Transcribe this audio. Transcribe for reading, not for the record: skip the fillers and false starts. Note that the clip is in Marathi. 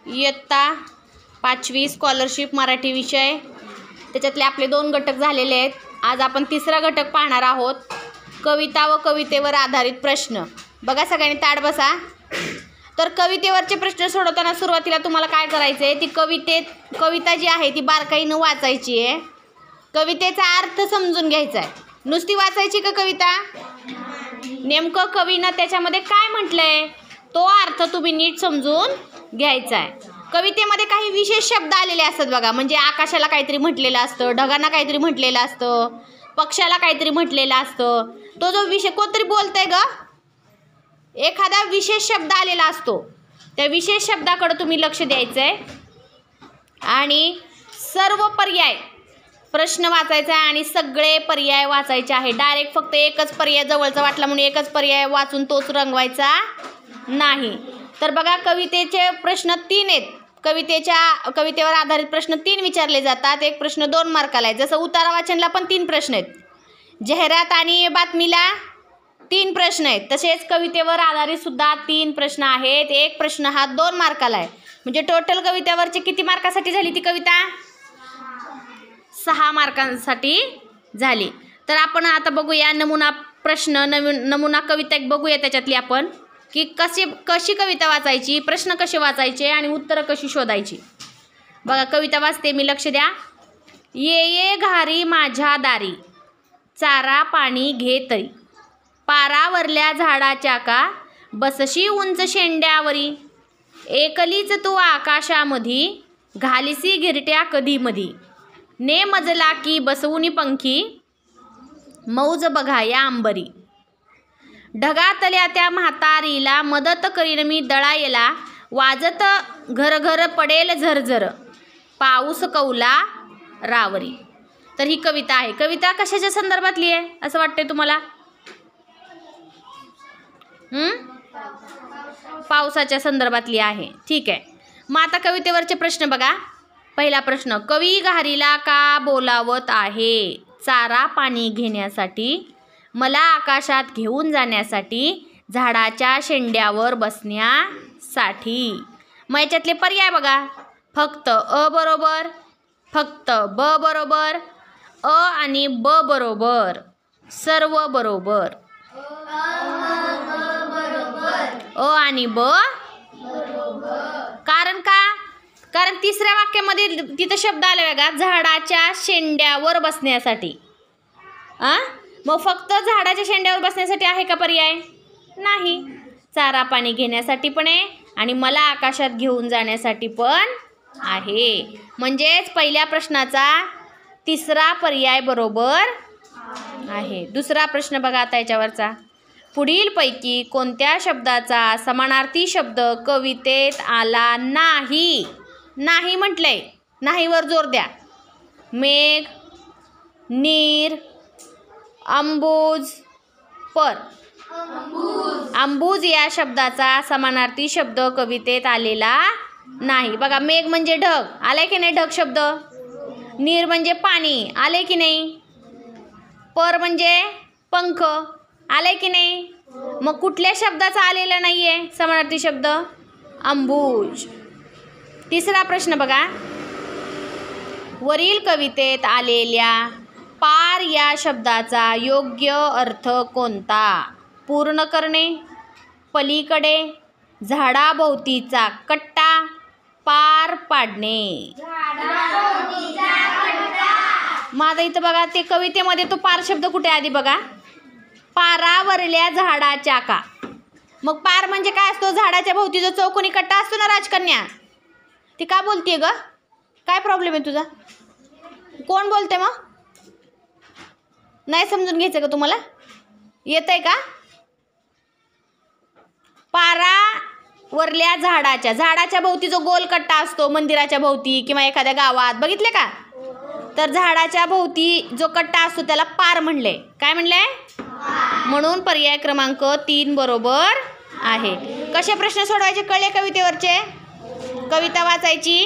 इयत्ता 5वी स्कॉलरशिप मराठी विषय, त्याच्यातले आपले 2 घटक झालेले आहेत. आज आपण 3रा घटक पाहणार आहोत, कविता व कवितेवर आधारित प्रश्न. बघा सगळ्यांनी ताठ बसा. तर कवितेवरचे प्रश्न सोडवताना सुरुवातीला तुम्हाला काय करायचं आहे, ती कविता जी आहे ती बारकाईनं वाचायची आहे. कवितेचा अर्थ समजून घ्यायचा आहे. नुसती वाचायची का कविता? नेमकं कवीनं त्याच्यामध्ये काय म्हटलं आहे तो अर्थ तुम्ही नीट समजून घ्यायचा आहे. कवितेमध्ये काही विशेष शब्द आलेले असतात बघा, म्हणजे आकाशाला काहीतरी म्हटलेलं असतं, ढगांना काहीतरी म्हटलेलं असतं, पक्षाला काहीतरी म्हटलेलं असतं. तो जो विषय कोणतरी बोलतंय ग, एखादा विशेष शब्द आलेला असतो, त्या विशेष शब्दाकडे तुम्ही लक्ष द्यायचं आहे आणि सर्व पर्याय प्रश्न वाचायचा आहे आणि सगळे पर्याय वाचायचे आहे. डायरेक्ट फक्त एकच पर्याय जवळचा वाटला म्हणून एकच पर्याय वाचून तोच रंगवायचा नाही. तर बघा कवितेचे प्रश्न 3 आहेत. कवितेवर आधारित प्रश्न 3 विचारले जातात. एक प्रश्न 2 मार्काला आहे. जसं उतारा वाचनला पण 3 प्रश्न आहेत. जाहिरात आणि बातमीला 3 प्रश्न आहेत. तसेच कवितेवर आधारित सुद्धा 3 प्रश्न आहेत. एक प्रश्न हा 2 मार्काला आहे. म्हणजे टोटल कवितेवरचे किती मार्कासाठी झाली ती कविता? 6 मार्कांसाठी झाली. तर आपण आता बघूया नमुना प्रश्न, नमुना कविता एक बघूया त्याच्यातली आपण, की कशी कविता वाचायची, प्रश्न कसे वाचायचे आणि उत्तरं कशी शोधायची. बघा कविता वाचते मी, लक्ष द्या. ये घारी माझ्या दारी, चारा पाणी घे तरी, पारावरल्या झाडाच्या का बसशी उंच शेंड्यावरी, एकलीच तू आकाशामधी घालिसी गिरट्या कधी मधी, ने मजला की बसवूनी पंखी मौज बघा या अंबरी, ढगातल्या त्या म्हातारीला मदत करीन मी दळायला, वाजत घर घर पडेल झरझर, पाऊस कौला रावरी. तर ही कविता आहे. कविता कशाच्या संदर्भातली आहे असं वाटतंय तुम्हाला? पावसाच्या संदर्भातली आहे. ठीक आहे. मग आता कवितेवरचे प्रश्न बघा. पहिला प्रश्न, कवी घारीला का बोलावत आहे? चारा पाणी घेण्यासाठी, मला आकाशात घेऊन जाण्यासाठी, झाडाच्या शेंड्यावर बसण्यासाठी. मग याच्यातले पर्याय बघा. फक्त अ बरोबर, फक्त ब बरोबर, अ आणि ब बरोबर, सर्व बरोबर, अ आणि ब कारण का? कारण 3ऱ्या वाक्यामध्ये तिथं शब्द आला बघा, झाडाच्या शेंड्यावर बसण्यासाठी. मग फक्त झाडाच्या शेंड्यावर बसण्यासाठी आहे का पर्याय? नाही. चारा पाणी घेण्यासाठी पण आहे आणि मला आकाशात घेऊन जाण्यासाठी पण आहे. म्हणजेच पहिल्या प्रश्नाचा 3रा पर्याय बरोबर आहे. दुसरा प्रश्न बघा आता याच्यावरचा. पुढीलपैकी कोणत्या शब्दाचा समानार्थी शब्द कवितेत आला नाही? नाही म्हटलंय, नाहीवर जोर द्या. मेघ, नीर, अंबुज, पर. अंबुज या शब्दाचा समानार्थी शब्द कवितेत आलेला नाही. बघा मेघ म्हणजे ढग, आलाय की नाही ढग शब्द? नीर म्हणजे पाणी, आले की नाही? पर म्हणजे पंख, आलाय की नाही? मग कुठल्या शब्दाचा आलेला नाही आहे समानार्थी शब्द? अंबुज. 3रा प्रश्न बघा. वरील कवितेत आलेल्या पार या शब्दाचा योग्य अर्थ कोणता? पूर्ण करणे, पलीकडे, झाडाभोवतीचा कट्टा, पार पाडणे. माझा इथं बघा ते कवितेमध्ये तो पार शब्द कुठे आधी बघा, पारावरल्या झाडाच्या का. मग पार म्हणजे काय असतो? झाडाच्या भोवती जो चौकोनी कट्टा असतो ना राजकन्या, ती का बोलतीये ग? काय प्रॉब्लेम आहे तुझा? कोण बोलते मग? नाही समजून घ्यायचं का तुम्हाला? येतंय का? पारावरल्या झाडाच्या भोवती जो गोल कट्टा असतो मंदिराच्या भोवती किंवा एखाद्या गावात, बघितले का? तर झाडाच्या भोवती जो कट्टा असतो त्याला पार म्हणले. काय म्हणले? म्हणून पर्याय क्रमांक 3 बरोबर आहे. कसे प्रश्न सोडवायचे कळले कवितेवरचे? कविता वाचायची,